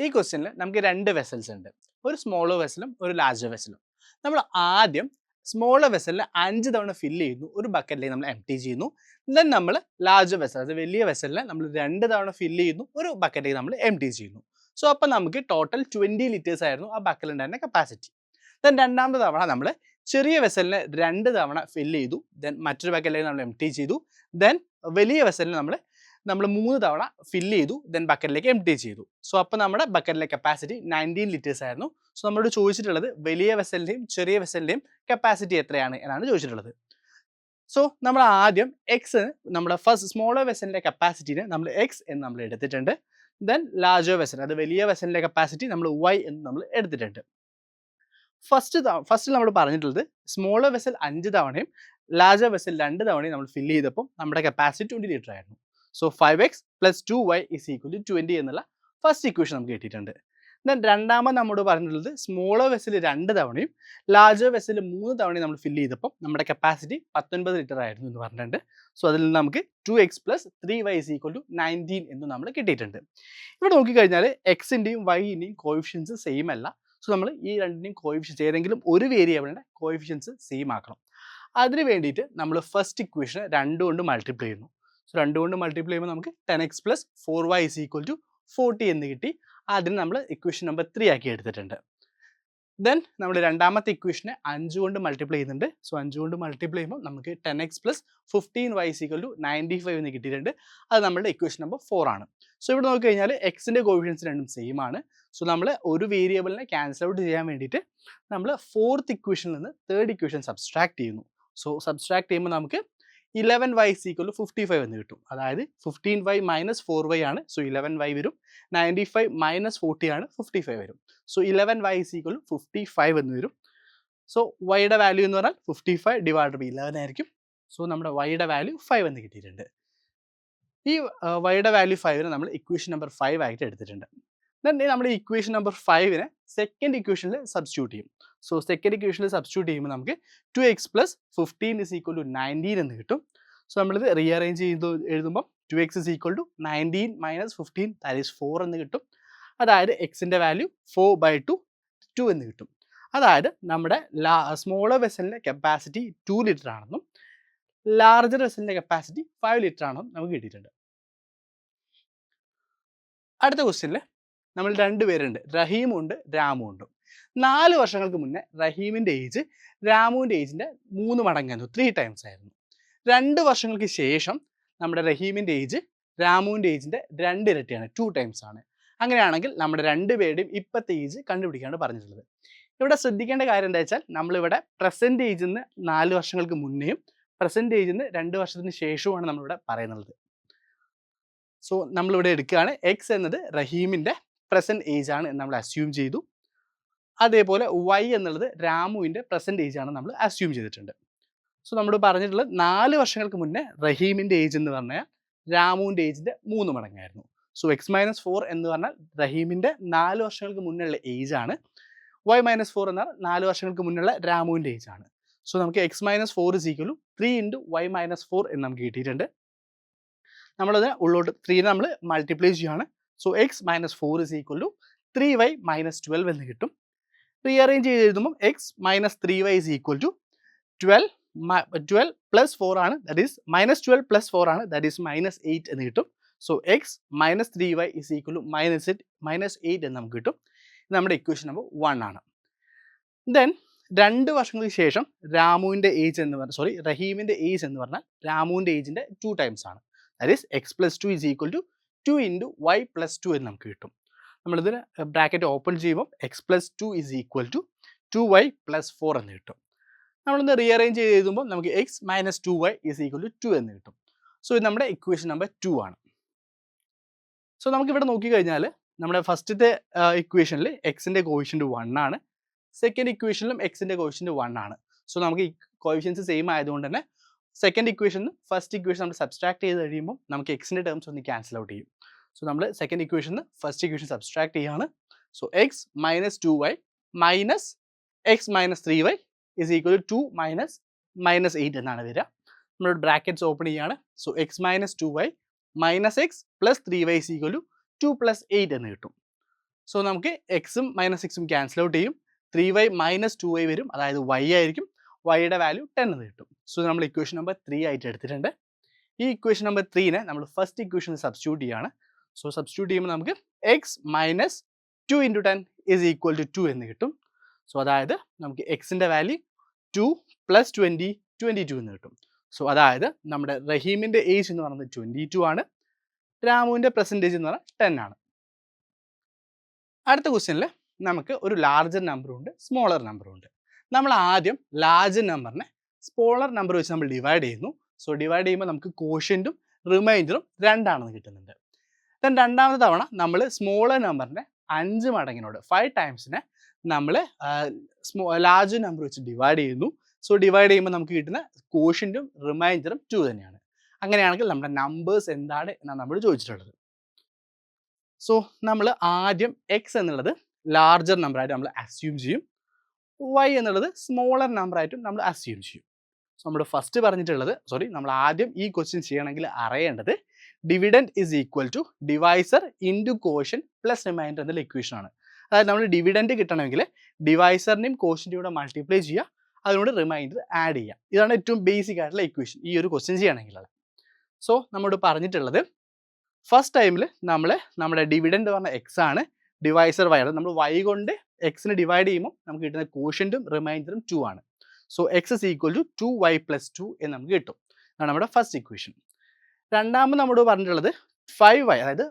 ഈ ക്വസ്റ്റ്യനിൽ നമുക്ക് രണ്ട് വെസൽസ് ഉണ്ട്. ഒരു സ്മോളർ വെസലും ഒരു ലാർജർ വെസലും. നമ്മൾ ആദ്യം സ്മോളർ വെസലിൽ 5 തവണ ഫില്ല് ചെയ്യുന്നു, ഒരു ബക്കറ്റിലേക്ക് നമ്മൾ എംപ്റ്റി ചെയ്യുന്നു. ദെൻ നമ്മൾ ലാർജർ വെസൽ, അത് വലിയ വെസലിനെ നമ്മൾ 2 തവണ ഫില്ല് ചെയ്യുന്നു, ഒരു ബക്കറ്റിലേക്ക് നമ്മൾ എംപ്റ്റി ചെയ്യുന്നു. സോ അപ്പം നമുക്ക് ടോട്ടൽ 20 ലിറ്റേഴ്സ് ആയിരുന്നു ആ ബക്കറ്റിലുണ്ടായിരുന്ന കപ്പാസിറ്റി. ദെൻ രണ്ടാമത്തെ തവണ നമ്മൾ ചെറിയ വെസലിനെ 2 തവണ ഫില്ല് ചെയ്തു, ദെൻ മറ്റൊരു ബക്കറ്റിലേക്ക് നമ്മൾ എംപ്റ്റി ചെയ്തു. ദെൻ വലിയ വെസലിനെ നമ്മൾ 3 തവണ ഫില്ല് ചെയ്തു, ദെൻ ബക്കറ്റിലേക്ക് എംപ്റ്റി ചെയ്തു. സോ അപ്പോൾ നമ്മുടെ ബക്കറ്റിലെ കപ്പാസിറ്റി 19 ലിറ്റേഴ്സ് ആയിരുന്നു. സോ നമ്മളോട് ചോദിച്ചിട്ടുള്ളത് വലിയ വെസലിൻ്റെയും ചെറിയ വെസലിൻ്റെയും കപ്പാസിറ്റി എത്രയാണ് എന്നാണ് ചോദിച്ചിട്ടുള്ളത്. സോ നമ്മൾ ആദ്യം എക്സ്, നമ്മുടെ ഫസ്റ്റ് സ്മോളർ വെസലിൻ്റെ കപ്പാസിറ്റിനെ നമ്മൾ എക്സ് എന്ന് നമ്മൾ എടുത്തിട്ടുണ്ട്. ദെൻ ലാർജർ വെസൽ, അത് വലിയ വെസലിൻ്റെ കപ്പാസിറ്റി നമ്മൾ വൈ എന്ന് നമ്മൾ എടുത്തിട്ടുണ്ട്. ഫസ്റ്റ് നമ്മൾ പറഞ്ഞിട്ടുള്ളത് സ്മോളർ വെസൽ 5 തവണയും ലാർജർ വെസൽ 2 തവണയും നമ്മൾ ഫില്ല് ചെയ്തപ്പോൾ നമ്മുടെ കപ്പാസിറ്റി 20 ലിറ്റർ ആയിരുന്നു. സോ 5x + 2y = 20 എന്നുള്ള ഫസ്റ്റ് ഇക്വേഷൻ നമുക്ക് കിട്ടിയിട്ടുണ്ട്. ദെൻ രണ്ടാമത് നമ്മോട് പറഞ്ഞിട്ടുള്ളത് സ്മോളർ വെസൽ 2 തവണയും ലാർജർ വെസൽ 3 തവണയും നമ്മൾ ഫില്ല് ചെയ്തപ്പോൾ നമ്മുടെ കപ്പാസിറ്റി 19 ലിറ്റർ ആയിരുന്നു എന്ന് പറഞ്ഞിട്ടുണ്ട്. സോ അതിൽ നിന്ന് നമുക്ക് 2x + 3y = 19 എന്ന് നമ്മൾ കിട്ടിയിട്ടുണ്ട്. ഇവിടെ നോക്കിക്കഴിഞ്ഞാൽ എക്സിൻ്റെയും വൈൻ്റെയും കോഎഫിഷ്യൻസ് സെയിം അല്ല. സോ നമ്മൾ ഈ രണ്ടിൻ്റെയും കോഎഫിഷ്യൻസ്, ഏതെങ്കിലും ഒരു വേരിയബിളിൻ്റെ കോഎഫിഷ്യൻസ് സെയിം ആക്കണം. അതിന് വേണ്ടിയിട്ട് നമ്മൾ ഫസ്റ്റ് ഇക്വേഷൻ 2 കൊണ്ട് മൾട്ടിപ്ലൈ ചെയ്യുന്നു. സോ 2 കൊണ്ട് മൾട്ടിപ്ലൈ ചെയ്യുമ്പോൾ നമുക്ക് 10x + 4y = 40 എന്ന് കിട്ടി. അതിന് നമ്മൾ ഇക്വേഷൻ നമ്പർ 3 ആക്കി എടുത്തിട്ടുണ്ട്. ദെൻ നമ്മൾ രണ്ടാമത്തെ ഇക്വേഷനെ 5 കൊണ്ട് മൾട്ടിപ്ലൈ ചെയ്യുന്നുണ്ട്. സോ 5 കൊണ്ട് മൾട്ടിപ്ലൈ ചെയ്യുമ്പോൾ നമുക്ക് 10x + 15y = 95 എന്ന് കിട്ടിയിട്ടുണ്ട്. അത് നമ്മുടെ ഇക്വേഷൻ നമ്പർ 4 ആണ്. സോ ഇവിടെ നോക്കിക്കഴിഞ്ഞാൽ എക്സിൻ്റെ കോഎഫിഷ്യൻസ് രണ്ടും സെയിം ആണ്. സോ നമ്മൾ ഒരു വേരിയബിളിനെ ക്യാൻസൽ ഔട്ട് ചെയ്യാൻ വേണ്ടിയിട്ട് നമ്മൾ ഫോർത്ത് ഇക്വേഷനിൽ നിന്ന് തേർഡ് ഇക്വേഷൻ സബ്സ്ട്രാക്ട് ചെയ്യുന്നു. സോ സബ്സ്ട്രാക്ട് ചെയ്യുമ്പോൾ നമുക്ക് 11y = 55 എന്ന് കിട്ടും. അതായത് 15y - 4y ആണ്. സോ 11y വരും. 95 - 40 ആണ്, 55 വരും. സോ 11y = 55 എന്ന് വരും. സോ വൈയുടെ വാല്യൂ എന്ന് പറഞ്ഞാൽ 55/11 ആയിരിക്കും. സോ നമ്മുടെ വൈയുടെ വാല്യൂ 5 എന്ന് കിട്ടിയിട്ടുണ്ട്. ഈ വൈയുടെ വാല്യൂ 5നെ നമ്മൾ ഇക്വേഷൻ നമ്പർ 5 ആയിട്ട് എടുത്തിട്ടുണ്ട്. ദെൻ നമ്മൾ ഇക്വേഷൻ നമ്പർ 5നെ സെക്കൻഡ് ഇക്വേഷനിൽ സബ്സ്റ്റിറ്റ്യൂട്ട് ചെയ്യും. സോ സെക്കൻഡ് ഇക്വേഷനിൽ സബ്സ്റ്റിറ്റ്യൂട്ട് ചെയ്യുമ്പോൾ നമുക്ക് 2x + 15 = 19 എന്ന് കിട്ടും. സോ നമ്മളിത് റീഅറേഞ്ച് ചെയ്ത് എഴുതുമ്പോൾ 2x = 19 - 15 = 4 എന്ന് കിട്ടും. അതായത് എക്സിൻ്റെ വാല്യൂ 4/2 എന്ന് കിട്ടും. അതായത് നമ്മുടെ സ്മോളർ വെസലിൻ്റെ കപ്പാസിറ്റി 2 ലിറ്റർ ആണെന്നും ലാർജർ വെസലിൻ്റെ കപ്പാസിറ്റി 5 ലിറ്റർ ആണെന്നും നമുക്ക് കിട്ടിയിട്ടുണ്ട്. അടുത്ത ക്വസ്റ്റ്യനിൽ നമ്മൾ 2 പേരുണ്ട്, റഹീമും ഉണ്ട് രാമും ഉണ്ട്. 4 വർഷങ്ങൾക്ക് മുന്നേ റഹീമിൻ്റെ ഏജ് രാമുവിൻ്റെ ഏജിൻ്റെ 3 മടങ്ങായിരുന്നു, 3 ടൈംസ് ആയിരുന്നു. 2 വർഷങ്ങൾക്ക് ശേഷം നമ്മുടെ റഹീമിൻ്റെ ഏജ് രാമുവിൻ്റെ ഏജിൻ്റെ 2 ഇരട്ടിയാണ്, 2 ടൈംസ് ആണ്. അങ്ങനെയാണെങ്കിൽ നമ്മുടെ 2 പേരുടെയും ഇപ്പോഴത്തെ ഏജ് കണ്ടുപിടിക്കാണ് പറഞ്ഞിട്ടുള്ളത്. ഇവിടെ ശ്രദ്ധിക്കേണ്ട കാര്യം എന്താ വെച്ചാൽ നമ്മളിവിടെ പ്രസൻറ്റ് ഏജിൽ നിന്ന് 4 വർഷങ്ങൾക്ക് മുന്നേയും പ്രസൻറ്റ് ഏജിൽ നിന്ന് 2 വർഷത്തിന് ശേഷവുമാണ് നമ്മളിവിടെ പറയുന്നത്. സോ നമ്മളിവിടെ എടുക്കുകയാണ് എക്സ് എന്നത് റഹീമിൻ്റെ പ്രസൻറ്റ് ഏജ് ആണ് എന്ന് നമ്മൾ അസ്യൂം ചെയ്തു. അതേപോലെ വൈ എന്നുള്ളത് രാമുവിൻ്റെ പ്രസൻറ്റ് ഏജ് ആണ് നമ്മൾ അസ്യൂം ചെയ്തിട്ടുണ്ട്. സോ നമ്മൾ പറഞ്ഞിട്ടുള്ളത് 4 വർഷങ്ങൾക്ക് മുന്നേ റഹീമിൻ്റെ ഏജ് എന്ന് പറഞ്ഞാൽ രാമുവിൻ്റെ ഏജിൻ്റെ 3 മടങ്ങായിരുന്നു. സോ x - 4 എന്ന് പറഞ്ഞാൽ റഹീമിൻ്റെ 4 വർഷങ്ങൾക്ക് മുന്നുള്ള ഏജ് ആണ്. y - 4 എന്നാൽ 4 വർഷങ്ങൾക്ക് മുന്നുള്ള രാമുവിൻ്റെ ഏജ് ആണ്. സോ നമുക്ക് x - 4 = 3 × y - 4 എന്ന് നമുക്ക് കിട്ടിയിട്ടുണ്ട്. നമ്മളത് ഉള്ളോട്ട് 3 നമ്മൾ മൾട്ടിപ്ലൈ ചെയ്യുകയാണ്. സോ x - 4 = 3y - 12 എന്ന് കിട്ടും. റീഅറേഞ്ച് ചെയ്ത് എഴുതുമ്പോൾ x - 3y = 12 + 4 ആണ്, ദാറ്റ് ഈസ് -12 + 4 ആണ്, ദാറ്റ് ഈസ് -8 എന്ന് കിട്ടും. സോ x - 3y = -8 എന്ന് നമുക്ക് കിട്ടും. ഇത് നമ്മുടെ ഇക്വേഷൻ നമ്പർ 1 ആണ്. ദെൻ 2 വർഷങ്ങൾക്ക് ശേഷം രാമുവിൻ്റെ ഏജ് എന്ന് പറഞ്ഞാൽ റഹീമിൻ്റെ ഏജ് എന്ന് പറഞ്ഞാൽ രാമുവിൻ്റെ ഏജിൻ്റെ 2 ടൈംസ് ആണ്. ദാറ്റ് ഈസ് x + 2 = 2 × y + 2 എന്ന് നമുക്ക് കിട്ടും. നമ്മളിതിന് ബ്രാക്കറ്റ് ഓപ്പൺ ചെയ്യുമ്പോൾ x + 2 = 2y + 4 എന്ന് കിട്ടും. നമ്മളൊന്ന് റീഅറേഞ്ച് ചെയ്ത് എഴുതുമ്പോൾ നമുക്ക് x - 2y = 2 എന്ന് കിട്ടും. സോ ഇത് നമ്മുടെ ഇക്വേഷൻ നമ്പർ 2 ആണ്. സോ നമുക്കിവിടെ നോക്കിക്കഴിഞ്ഞാൽ നമ്മുടെ ഫസ്റ്റത്തെ ഇക്വേഷനിൽ എക്സിൻ്റെ കോഎഫിഷ്യൻറ്റ് 1 ആണ്, സെക്കൻഡ് ഇക്വേഷനിലും എക്സിൻ്റെ കോഎഫിഷ്യൻറ്റ് 1 ആണ്. സോ നമുക്ക് ഈ കോഎഫിഷ്യൻസ് സെയിം ആയതുകൊണ്ട് തന്നെ സെക്കൻഡ് ഇക്വേഷനിൽ ഫസ്റ്റ് ഇക്വേഷൻ നമ്മൾ സബ്സ്ട്രാക്ട് ചെയ്ത് കഴിയുമ്പോൾ നമുക്ക് എക്സിൻ്റെ ടേംസ് ഒന്ന് ക്യാൻസൽ ഔട്ട് ചെയ്യും. സോ നമ്മൾ സെക്കൻഡ് ഇക്വേഷനിൽ ഫസ്റ്റ് ഇക്വേഷൻ സബ്സ്ട്രാക്ട് ചെയ്യുകയാണ്. So x - 2y - x - 3y = 2 - -8 എന്നാണ് വരിക. നമ്മൾ ബ്രാക്കറ്റ്സ് ഓപ്പൺ ചെയ്യുകയാണ്. So x - 2y - x + 3y = 2 + 8 എന്ന് കിട്ടും. സോ നമുക്ക് എക്സും മൈനസ് സിക്സും ക്യാൻസൽ ഔട്ട് ചെയ്യും. 3y മൈനസ് 2y വരും, അതായത് y ആയിരിക്കും. വൈയുടെ വാല്യൂ 10 എന്ന് കിട്ടും. സോ നമ്മൾ ഇക്വേഷൻ നമ്പർ 3 ആയിട്ട് എടുത്തിട്ടുണ്ട്. ഈ ഇക്വേഷൻ നമ്പർ 3നെ നമ്മൾ ഫസ്റ്റ് ഇക്വേഷനിൽ സബ്സ്റ്റിറ്റ്യൂട്ട് ചെയ്യാണ്. സോ സബ്സ്റ്റിറ്റ്യൂട്ട് ചെയ്യുമ്പോൾ നമുക്ക് x minus 2 into 10 is equal to 2 എന്ന് കിട്ടും. സോ അതായത് നമുക്ക് എക്സിൻ്റെ വാല്യൂ 2 പ്ലസ് 20 22 എന്ന് കിട്ടും. സോ അതായത് നമ്മുടെ റഹീമിൻ്റെ ഏജ് എന്ന് പറയുന്നത് 22 ആണ്. രാമുവിൻ്റെ പെർസെൻറ്റേജ് എന്ന് പറഞ്ഞാൽ 10 ആണ്. അടുത്ത ക്വസ്റ്റ്യനിൽ നമുക്ക് ഒരു ലാർജർ നമ്പറും ഉണ്ട്, സ്മോളർ നമ്പറും ഉണ്ട്. നമ്മൾ ആദ്യം ലാർജർ നമ്പറിനെ സ്മോളർ നമ്പർ വെച്ച് നമ്മൾ ഡിവൈഡ് ചെയ്യുന്നു. സോ ഡിവൈഡ് ചെയ്യുമ്പോൾ നമുക്ക് കോഷ്യൻറ്റും റിമൈൻഡറും 2 ആണെന്ന് കിട്ടുന്നുണ്ട്. ദെൻ രണ്ടാമത്തെ തവണ നമ്മൾ സ്മോളർ നമ്പറിൻ്റെ 5 മടങ്ങിനോട് 5 ടൈംസിനെ നമ്മൾ ലാർജ് നമ്പർ വെച്ച് ഡിവൈഡ് ചെയ്യുന്നു. സോ ഡിവൈഡ് ചെയ്യുമ്പോൾ നമുക്ക് കിട്ടുന്ന കോഷ്യൻറ്റും റിമൈൻഡറും 2 തന്നെയാണ്. അങ്ങനെയാണെങ്കിൽ നമ്മുടെ നമ്പേഴ്സ് എന്താണ് എന്നാണ് നമ്മൾ ചോദിച്ചിട്ടുള്ളത്. സോ നമ്മൾ ആദ്യം എക്സ് എന്നുള്ളത് ലാർജർ നമ്പറായിട്ട് നമ്മൾ അസ്യൂം ചെയ്യും. വൈ എന്നുള്ളത് സ്മോളർ നമ്പറായിട്ടും നമ്മൾ അസ്യൂം ചെയ്യും. സോ നമ്മൾ ഫസ്റ്റ് പറഞ്ഞിട്ടുള്ളത് നമ്മൾ ആദ്യം ഈ ക്വസ്റ്റ്യൻ ചെയ്യണമെങ്കിൽ അറിയേണ്ടത് dividend is equal to divisor into quotient plus remainder എന്നുള്ള ഇക്വേഷൻ ആണ്. അതായത് നമ്മൾ ഡിവിഡൻഡ് കിട്ടണമെങ്കിൽ ഡിവൈസറിനെയും കോഷ്യൻ്റെയും കൂടെ മൾട്ടിപ്ലൈ ചെയ്യുക, അതിനോട് റിമൈൻഡർ ആഡ് ചെയ്യുക. ഇതാണ് ഏറ്റവും ബേസിക് ആയിട്ടുള്ള ഇക്വേഷൻ ഈ ഒരു ക്വസ്റ്റ്യൻ ചെയ്യണമെങ്കിൽ. സോ നമ്മോട് പറഞ്ഞിട്ടുള്ളത് ഫസ്റ്റ് ടൈമിൽ നമ്മൾ നമ്മുടെ ഡിവിഡൻഡ് പറഞ്ഞ എക്സ് ആണ്, ഡിവൈസർ വൈ ആണ്. നമ്മൾ വൈ കൊണ്ട് എക്സിനെ ഡിവൈഡ് ചെയ്യുമ്പോൾ നമുക്ക് കിട്ടുന്ന കോഷ്യൻറ്റും റിമൈൻഡറും 2 ആണ്. So x is equal to 2y plus 2 എന്ന് നമുക്ക് കിട്ടും. അതാണ് നമ്മുടെ ഫസ്റ്റ് ഇക്വേഷൻ. രണ്ടാമത് നമ്മോട് പറഞ്ഞിട്ടുള്ളത് 5y, അതായത്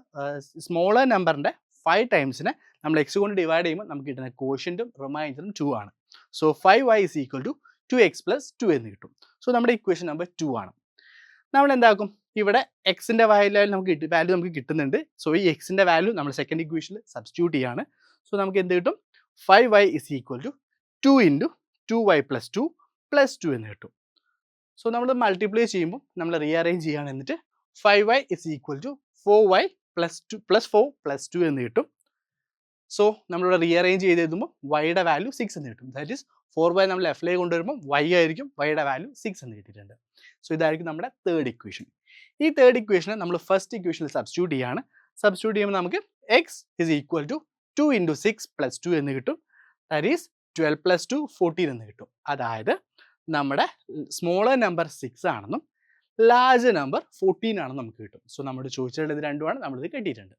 സ്മോളർ നമ്പറിൻ്റെ 5 ടൈംസിനെ നമ്മൾ എക്സ് കൊണ്ട് ഡിവൈഡ് ചെയ്യുമ്പോൾ നമുക്ക് കിട്ടുന്ന കോഷ്യൻറ്റും റിമൈൻഡറും 2 ആണ്. So 5y is equal to 2x plus 2 എന്ന് കിട്ടും. സോ നമ്മുടെ ഇക്വേഷൻ നമ്പർ 2 ആണ്. നമ്മൾ എന്താക്കും, ഇവിടെ എക്സിൻ്റെ വാല്യൂ നമുക്ക് കിട്ടുന്നുണ്ട്. സോ ഈ എക്സിൻ്റെ വാല്യൂ നമ്മൾ സെക്കൻഡ് ഇക്വേഷനിൽ സബ്സ്റ്റിറ്റ്യൂട്ട് ചെയ്യാണ്. സോ നമുക്ക് എന്ത് കിട്ടും, 5y is equal to 2 into 2y plus 2 plus 2 എന്ന് കിട്ടും. സോ നമ്മൾ മൾട്ടിപ്ലൈ ചെയ്യുമ്പോൾ നമ്മൾ റീഅറേഞ്ച് ചെയ്യുകയാണ്. എന്നിട്ട് 5y is equal to 4y plus 2 plus 4 plus 2 എന്ന് കിട്ടും. സോ നമ്മളിവിടെ റീഅറേഞ്ച് ചെയ്ത് എഴുതുമ്പോൾ വൈയുടെ വാല്യൂ 6 എന്ന് കിട്ടും. ദാറ്റ് ഈസ് 4y നമ്മൾ ലെഫ്റ്റിലേക്ക് കൊണ്ടുവരുമ്പോൾ y ആയിരിക്കും, വൈയുടെ വാല്യൂ 6 എന്ന് കിട്ടിയിട്ടുണ്ട്. സോ ഇതായിരിക്കും നമ്മുടെ തേർഡ് ഇക്വേഷൻ. ഈ തേർഡ് ഇക്വേഷനെ നമ്മൾ ഫസ്റ്റ് ഇക്വേഷനിൽ സബ്സ്റ്റിറ്റ്യൂട്ട് ചെയ്യാണ്. സബ്സ്റ്റിറ്റ്യൂട്ട് ചെയ്യുമ്പോൾ നമുക്ക് x is equal to 2 into 6 plus 2 എന്ന് കിട്ടും. ദാറ്റ് ഈസ് 12 പ്ലസ് 2 14 എന്ന് കിട്ടും. അതായത് നമ്മുടെ സ്മോളർ നമ്പർ 6 ആണെന്നും ലാർജ് നമ്പർ 14 ആണെന്നും നമുക്ക് കിട്ടും. സോ നമ്മൾ ചോദിച്ചിട്ടുള്ളത് ഇത് രണ്ടുമാണ്, നമ്മളിത് കിട്ടിയിട്ടുണ്ട്.